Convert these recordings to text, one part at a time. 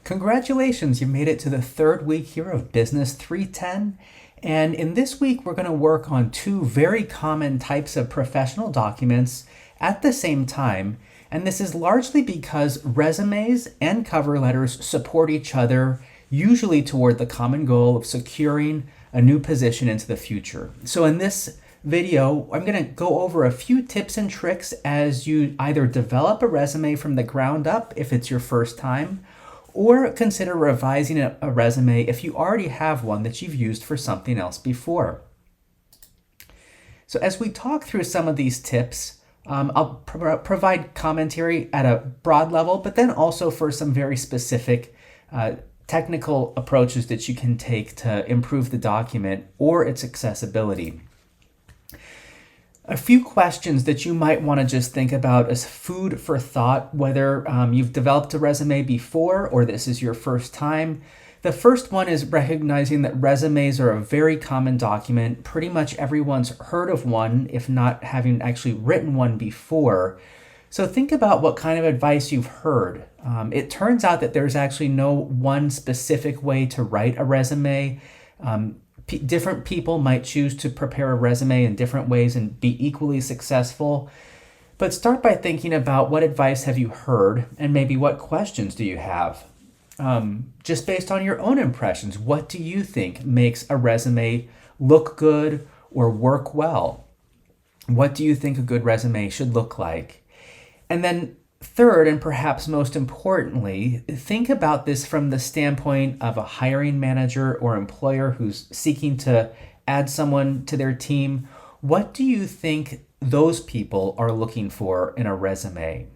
Congratulations, you made it to the third week here of Business 310. And in this week, we're going to work on two very common types of professional documents at the same time. And this is largely because resumes and cover letters support each other, usually toward the common goal of securing a new position into the future. So in this video, I'm going to go over a few tips and tricks as you either develop a resume from the ground up if it's your first time, or consider revising a resume if you already have one that you've used for something else before. So as we talk through some of these tips, I'll provide commentary at a broad level, but then also for some very specific technical approaches that you can take to improve the document or its accessibility. A few questions that you might want to just think about as food for thought, whether you've developed a resume before or this is your first time. The first one is recognizing that resumes are a very common document. Pretty much everyone's heard of one, if not having actually written one before. So think about what kind of advice you've heard. It turns out that there's actually no one specific way to write a resume. Different people might choose to prepare a resume in different ways and be equally successful. But start by thinking about what advice have you heard and maybe what questions do you have? Just based on your own impressions, what do you think makes a resume look good or work well? What do you think a good resume should look like? And then third, and perhaps most importantly, think about this from the standpoint of a hiring manager or employer who's seeking to add someone to their team. What do you think those people are looking for in a resume?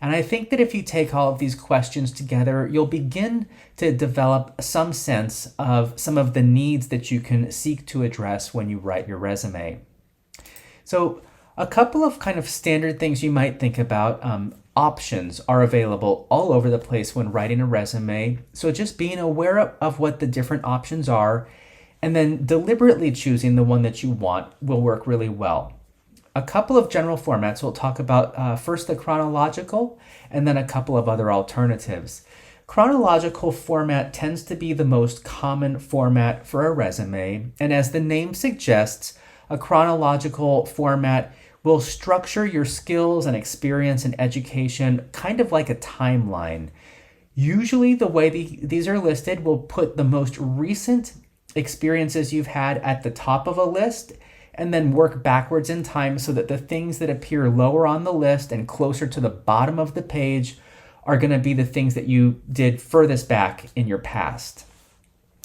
And I think that if you take all of these questions together, you'll begin to develop some sense of some of the needs that you can seek to address when you write your resume. So a couple of kind of standard things you might think about. Options are available all over the place when writing a resume. So just being aware of what the different options are and then deliberately choosing the one that you want will work really well. A couple of general formats we'll talk about, first the chronological and then a couple of other alternatives. Chronological format tends to be the most common format for a resume, and as the name suggests, a chronological format will structure your skills and experience and education kind of like a timeline. Usually the way these are listed will put the most recent experiences you've had at the top of a list and then work backwards in time so that the things that appear lower on the list and closer to the bottom of the page are going to be the things that you did furthest back in your past.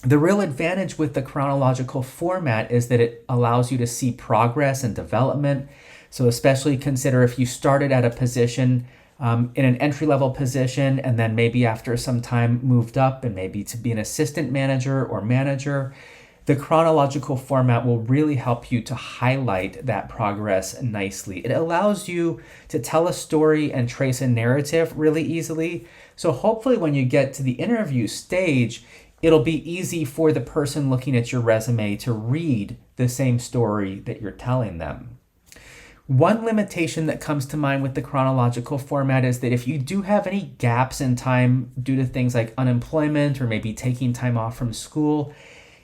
The real advantage with the chronological format is that it allows you to see progress and development. So especially consider if you started at a position in an entry-level position and then maybe after some time moved up and maybe to be an assistant manager or manager, the chronological format will really help you to highlight that progress nicely. It allows you to tell a story and trace a narrative really easily. So hopefully when you get to the interview stage, it'll be easy for the person looking at your resume to read the same story that you're telling them. One limitation that comes to mind with the chronological format is that if you do have any gaps in time due to things like unemployment or maybe taking time off from school,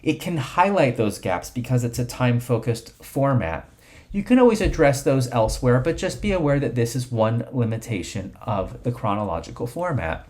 it can highlight those gaps because it's a time-focused format. You can always address those elsewhere, but just be aware that this is one limitation of the chronological format.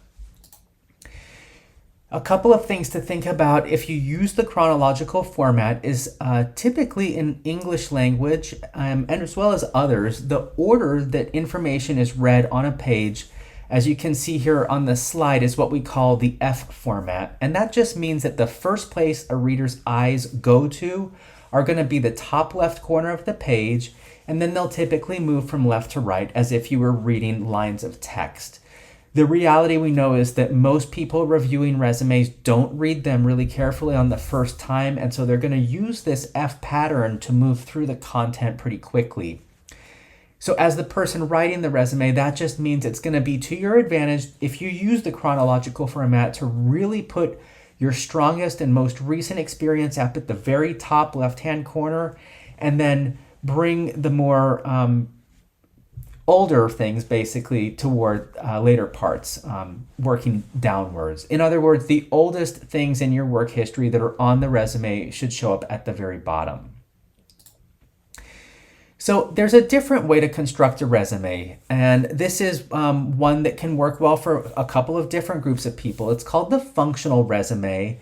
A couple of things to think about if you use the chronological format is typically in English language and as well as others, the order that information is read on a page, as you can see here on the slide, is what we call the F format. And that just means that the first place a reader's eyes go to are going to be the top left corner of the page, and then they'll typically move from left to right as if you were reading lines of text. The reality we know is that most people reviewing resumes don't read them really carefully on the first time, and so they're going to use this F pattern to move through the content pretty quickly. So as the person writing the resume, that just means it's going to be to your advantage if you use the chronological format to really put your strongest and most recent experience up at the very top left-hand corner, and then bring the more older things basically toward later parts, working downwards. In other words, the oldest things in your work history that are on the resume should show up at the very bottom. So there's a different way to construct a resume, and this is one that can work well for a couple of different groups of people. It's called the functional resume.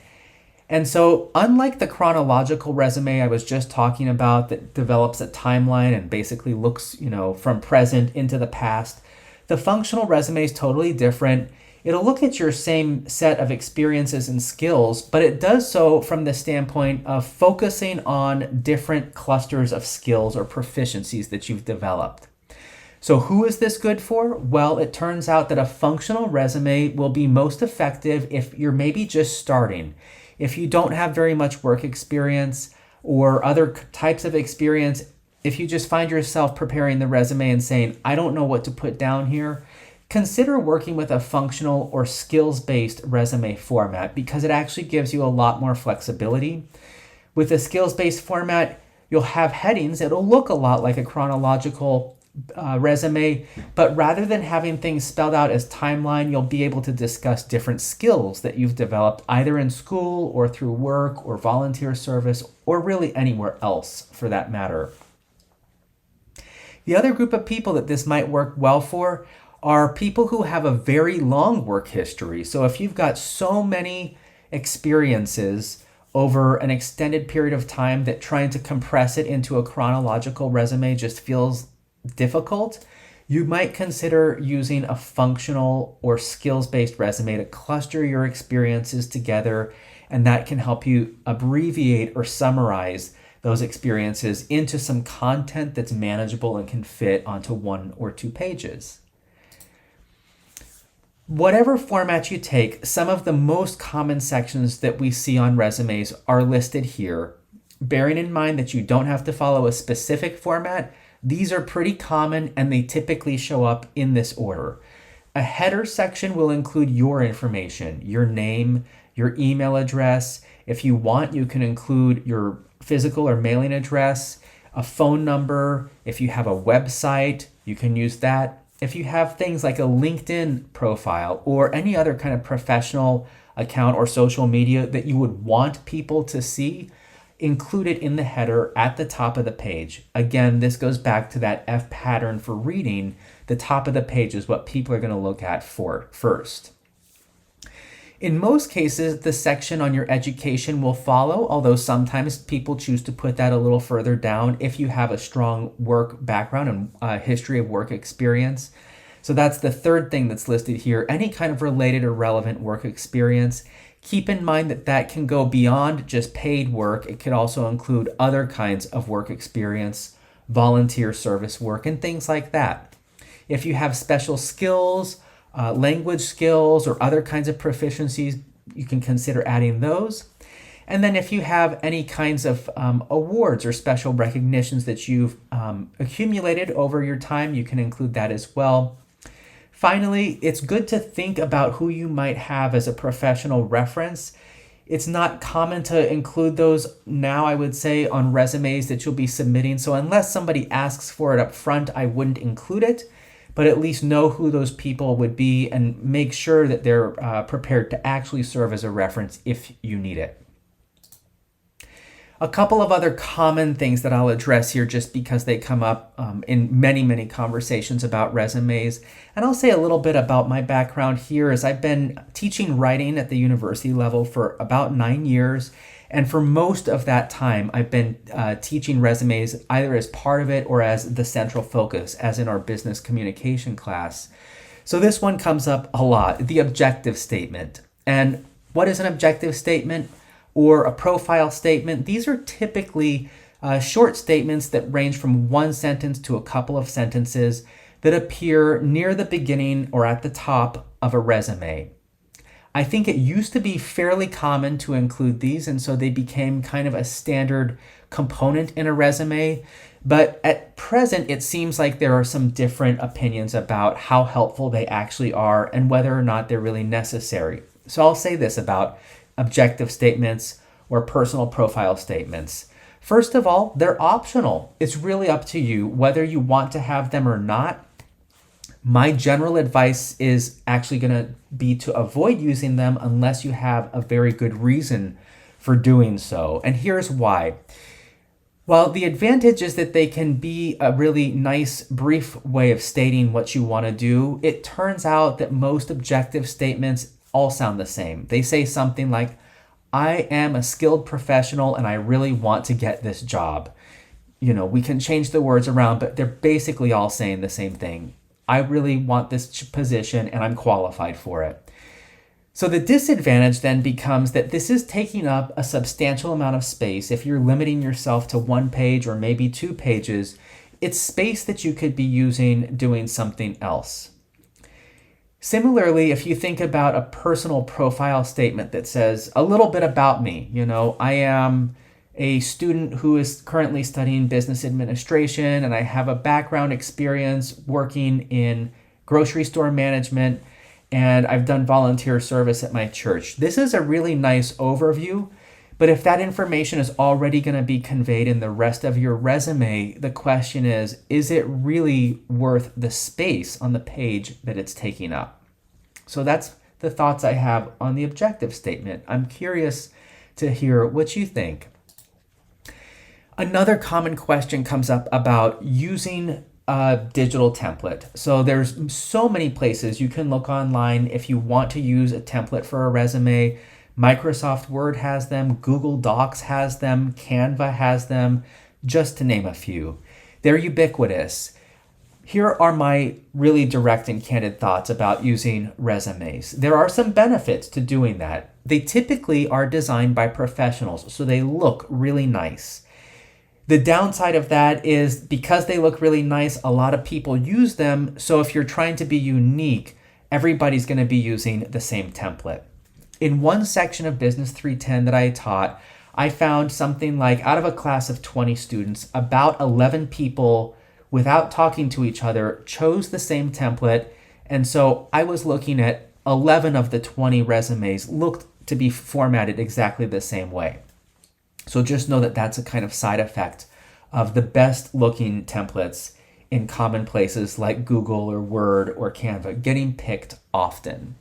And so unlike the chronological resume I was just talking about that develops a timeline and basically looks, from present into the past, the functional resume is totally different. It'll look at your same set of experiences and skills, but it does so from the standpoint of focusing on different clusters of skills or proficiencies that you've developed. So who is this good for? Well, it turns out that a functional resume will be most effective if you're maybe just starting. If you don't have very much work experience or other types of experience, if you just find yourself preparing the resume and saying, I don't know what to put down here, consider working with a functional or skills-based resume format because it actually gives you a lot more flexibility. With a skills-based format, you'll have headings. It'll look a lot like a chronological resume, but rather than having things spelled out as timeline, you'll be able to discuss different skills that you've developed either in school or through work or volunteer service or really anywhere else for that matter. The other group of people that this might work well for are people who have a very long work history. So if you've got so many experiences over an extended period of time that trying to compress it into a chronological resume just feels difficult, you might consider using a functional or skills-based resume to cluster your experiences together, and that can help you abbreviate or summarize those experiences into some content that's manageable and can fit onto 1 or 2 pages. Whatever format you take, some of the most common sections that we see on resumes are listed here. Bearing in mind that you don't have to follow a specific format, these are pretty common and they typically show up in this order. A header section will include your information, your name, your email address. If you want, you can include your physical or mailing address, a phone number. If you have a website, you can use that. If you have things like a LinkedIn profile or any other kind of professional account or social media that you would want people to see, include it in the header at the top of the page. Again, this goes back to that F pattern for reading. The top of the page is what people are going to look at first. In most cases, the section on your education will follow, although sometimes people choose to put that a little further down if you have a strong work background and history of work experience. So that's the third thing that's listed here, any kind of related or relevant work experience. Keep in mind that that can go beyond just paid work. It could also include other kinds of work experience, volunteer service work, and things like that. If you have special skills, language skills, or other kinds of proficiencies, you can consider adding those. And then if you have any kinds of awards or special recognitions that you've accumulated over your time, you can include that as well. Finally, it's good to think about who you might have as a professional reference. It's not common to include those now, I would say, on resumes that you'll be submitting. So unless somebody asks for it up front, I wouldn't include it, but at least know who those people would be and make sure that they're prepared to actually serve as a reference if you need it. A couple of other common things that I'll address here just because they come up in many conversations about resumes. And I'll say a little bit about my background here as I've been teaching writing at the university level for about 9 years. And for most of that time, I've been teaching resumes either as part of it or as the central focus, as in our business communication class. So this one comes up a lot, the objective statement. And what is an objective statement? Or a profile statement? These are typically short statements that range from one sentence to a couple of sentences that appear near the beginning or at the top of a resume. I think it used to be fairly common to include these, and so they became kind of a standard component in a resume. But at present, it seems like there are some different opinions about how helpful they actually are and whether or not they're really necessary. So I'll say this about objective statements or personal profile statements. First of all, they're optional. It's really up to you whether you want to have them or not. My general advice is actually going to be to avoid using them unless you have a very good reason for doing so. And here's why. Well, the advantage is that they can be a really nice, brief way of stating what you want to do. It turns out that most objective statements all sound the same. They say something like, I am a skilled professional and I really want to get this job. We can change the words around, but they're basically all saying the same thing. I really want this position and I'm qualified for it. So the disadvantage then becomes that this is taking up a substantial amount of space. If you're limiting yourself to 1 page or maybe 2 pages, it's space that you could be using doing something else. Similarly, if you think about a personal profile statement that says a little bit about me, I am a student who is currently studying business administration and I have a background experience working in grocery store management, and I've done volunteer service at my church. This is a really nice overview, but if that information is already going to be conveyed in the rest of your resume, the question is it really worth the space on the page that it's taking up? So that's the thoughts I have on the objective statement. I'm curious to hear what you think. Another common question comes up about using a digital template. So there's so many places you can look online if you want to use a template for a resume. Microsoft Word has them, Google Docs has them, Canva has them, just to name a few. They're ubiquitous. Here are my really direct and candid thoughts about using resumes. There are some benefits to doing that. They typically are designed by professionals, so they look really nice. The downside of that is because they look really nice, a lot of people use them. So if you're trying to be unique, everybody's going to be using the same template. In one section of Business 310 that I taught, I found something like out of a class of 20 students, about 11 people without talking to each other chose the same template. And so I was looking at 11 of the 20 resumes looked to be formatted exactly the same way. So just know that that's a kind of side effect of the best looking templates in common places like Google or Word or Canva getting picked often.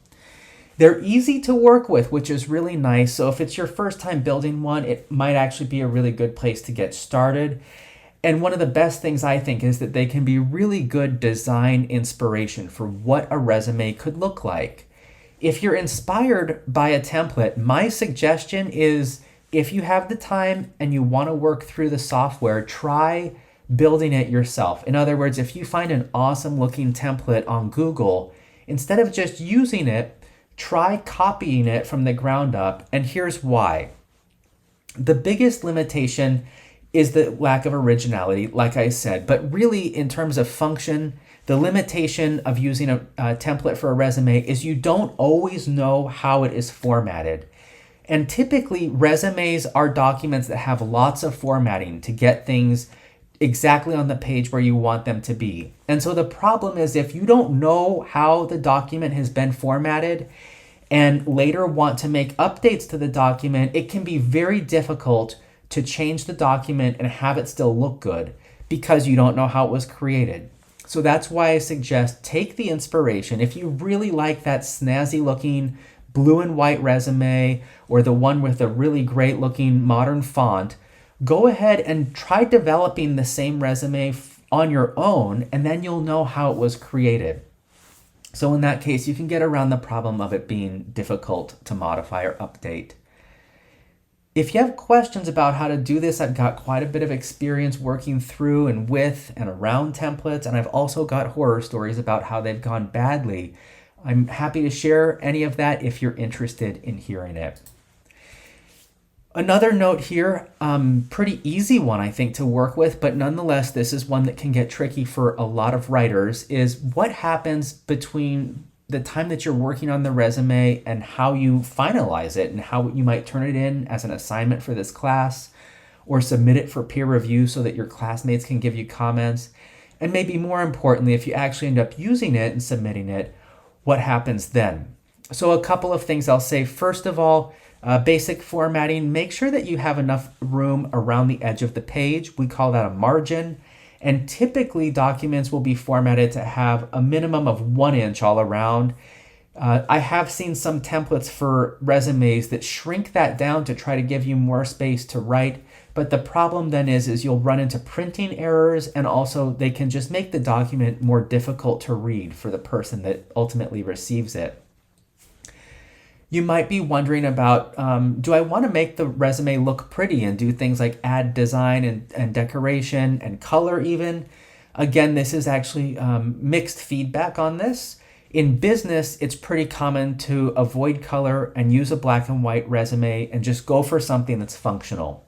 They're easy to work with, which is really nice. So if it's your first time building one, it might actually be a really good place to get started. And one of the best things I think is that they can be really good design inspiration for what a resume could look like. If you're inspired by a template, my suggestion is if you have the time and you want to work through the software, try building it yourself. In other words, if you find an awesome looking template on Google, instead of just using it, try copying it from the ground up. And here's why. The biggest limitation is the lack of originality, like I said. But really, in terms of function, the limitation of using a template for a resume is you don't always know how it is formatted. And typically, resumes are documents that have lots of formatting to get things exactly on the page where you want them to be. And so the problem is if you don't know how the document has been formatted and later want to make updates to the document, it can be very difficult to change the document and have it still look good because you don't know how it was created. So that's why I suggest take the inspiration. If you really like that snazzy looking blue and white resume or the one with a really great looking modern font, go ahead and try developing the same resume on your own, and then you'll know how it was created. So in that case, you can get around the problem of it being difficult to modify or update. If you have questions about how to do this, I've got quite a bit of experience working through and with and around templates, and I've also got horror stories about how they've gone badly. I'm happy to share any of that if you're interested in hearing it. Another note here, pretty easy one I think to work with, but nonetheless this is one that can get tricky for a lot of writers, is what happens between the time that you're working on the resume and how you finalize it and how you might turn it in as an assignment for this class or submit it for peer review so that your classmates can give you comments. And maybe more importantly, if you actually end up using it and submitting it, what happens then? So a couple of things I'll say. First of all, basic formatting, make sure that you have enough room around the edge of the page. We call that a margin. And typically documents will be formatted to have a minimum of 1 inch all around. I have seen some templates for resumes that shrink that down to try to give you more space to write. But the problem then is you'll run into printing errors, and also they can just make the document more difficult to read for the person that ultimately receives it. You might be wondering about, do I want to make the resume look pretty and do things like add design and decoration and color even? Again, this is actually mixed feedback on this. In business, it's pretty common to avoid color and use a black and white resume and just go for something that's functional.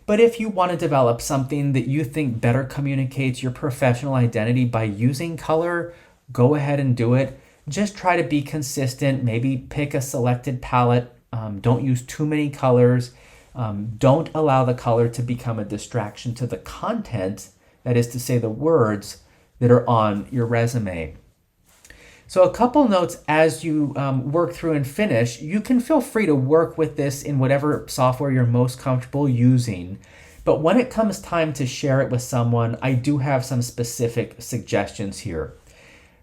But if you want to develop something that you think better communicates your professional identity by using color, go ahead and do it. Just try to be consistent. Maybe pick a selected palette. Don't use too many colors. Don't allow the color to become a distraction to the content, that is to say the words that are on your resume. So a couple notes as you work through and finish. You can feel free to work with this in whatever software you're most comfortable using. But when it comes time to share it with someone, I do have some specific suggestions here.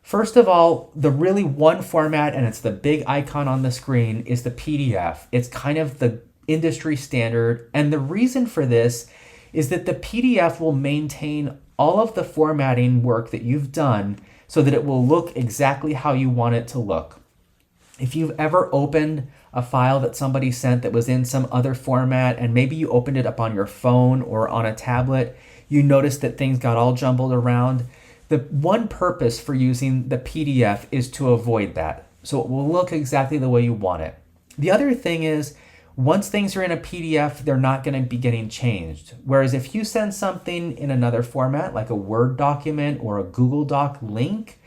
First of all, the really one format, and it's the big icon on the screen, is the PDF. It's kind of the industry standard. And the reason for this is that the PDF will maintain all of the formatting work that you've done so that it will look exactly how you want it to look. If you've ever opened a file that somebody sent that was in some other format, and maybe you opened it up on your phone or on a tablet, you noticed that things got all jumbled around. The one purpose for using the PDF is to avoid that. So it will look exactly the way you want it. The other thing is, once things are in a PDF, they're not going to be getting changed. Whereas if you send something in another format, like a Word document or a Google Doc link,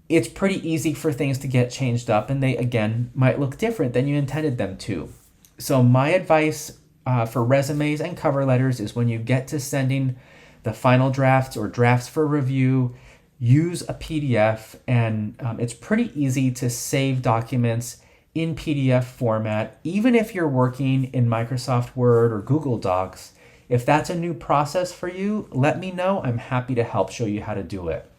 it's pretty easy for things to get changed up, and they, again, might look different than you intended them to. So my advice for resumes and cover letters is when you get to sending the final drafts or drafts for review, use a PDF, and it's pretty easy to save documents in PDF format, even if you're working in Microsoft Word or Google Docs. If that's a new process for you, let me know. I'm happy to help show you how to do it.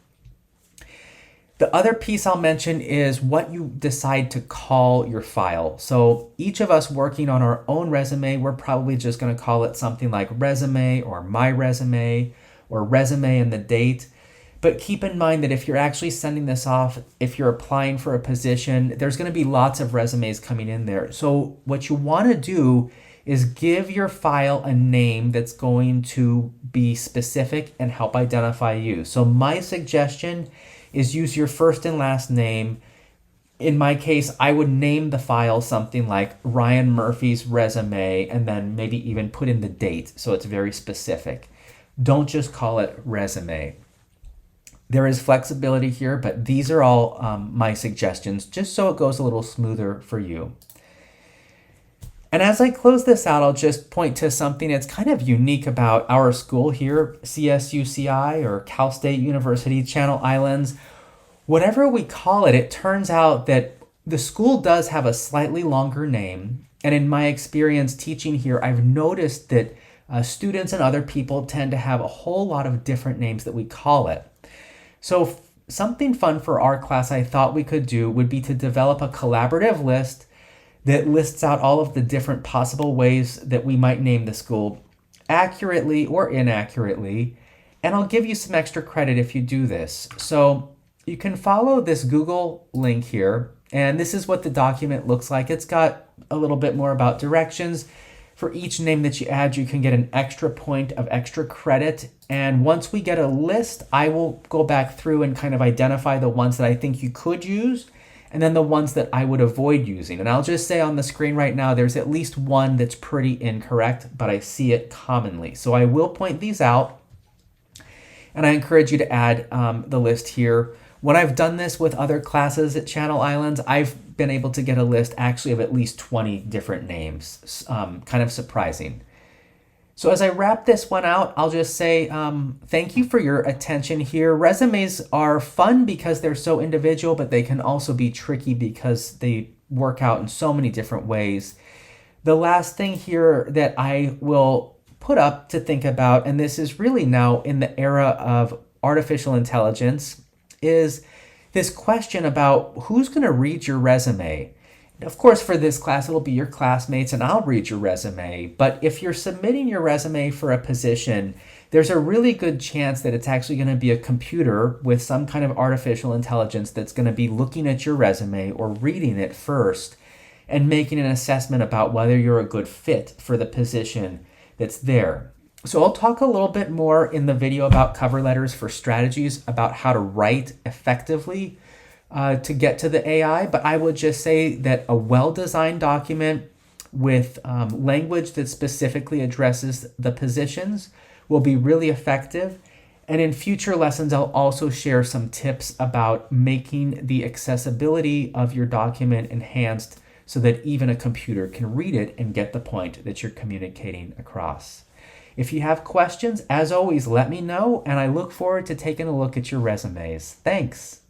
The other piece I'll mention is what you decide to call your file. So each of us working on our own resume, we're probably just going to call it something like resume or my resume or resume and the date. But keep in mind that if you're actually sending this off, if you're applying for a position, there's going to be lots of resumes coming in there. So what you want to do is give your file a name that's going to be specific and help identify you. So my suggestion is use your first and last name. In my case, I would name the file something like Ryan Murphy's resume, and then maybe even put in the date so it's very specific. Don't just call it resume. There is flexibility here, but these are all my suggestions, just so it goes a little smoother for you. And as I close this out, I'll just point to something that's kind of unique about our school here, CSUCI or Cal State University Channel Islands. Whatever we call it, it turns out that the school does have a slightly longer name. And in my experience teaching here, I've noticed that students and other people tend to have a whole lot of different names that we call it. So something fun for our class I thought we could do would be to develop a collaborative list that lists out all of the different possible ways that we might name the school, accurately or inaccurately. And I'll give you some extra credit if you do this. So you can follow this Google link here, and this is what the document looks like. It's got a little bit more about directions. For each name that you add, you can get an extra point of extra credit. And once we get a list, I will go back through and kind of identify the ones that I think you could use, and then the ones that I would avoid using. And I'll just say on the screen right now, there's at least one that's pretty incorrect, but I see it commonly. So I will point these out, and I encourage you to add the list here. When I've done this with other classes at Channel Islands, I've been able to get a list actually of at least 20 different names. Kind of surprising. So as I wrap this one out, I'll just say thank you for your attention here. Resumes are fun because they're so individual, but they can also be tricky because they work out in so many different ways. The last thing here that I will put up to think about, and this is really now in the era of artificial intelligence, is this question about who's going to read your resume. Of course, for this class, it'll be your classmates and I'll read your resume. But if you're submitting your resume for a position, there's a really good chance that it's actually going to be a computer with some kind of artificial intelligence that's going to be looking at your resume or reading it first and making an assessment about whether you're a good fit for the position that's there. So I'll talk a little bit more in the video about cover letters for strategies about how to write effectively to get to the AI, but I would just say that a well-designed document with language that specifically addresses the positions will be really effective. And in future lessons, I'll also share some tips about making the accessibility of your document enhanced so that even a computer can read it and get the point that you're communicating across. If you have questions, as always, let me know, and I look forward to taking a look at your resumes. Thanks.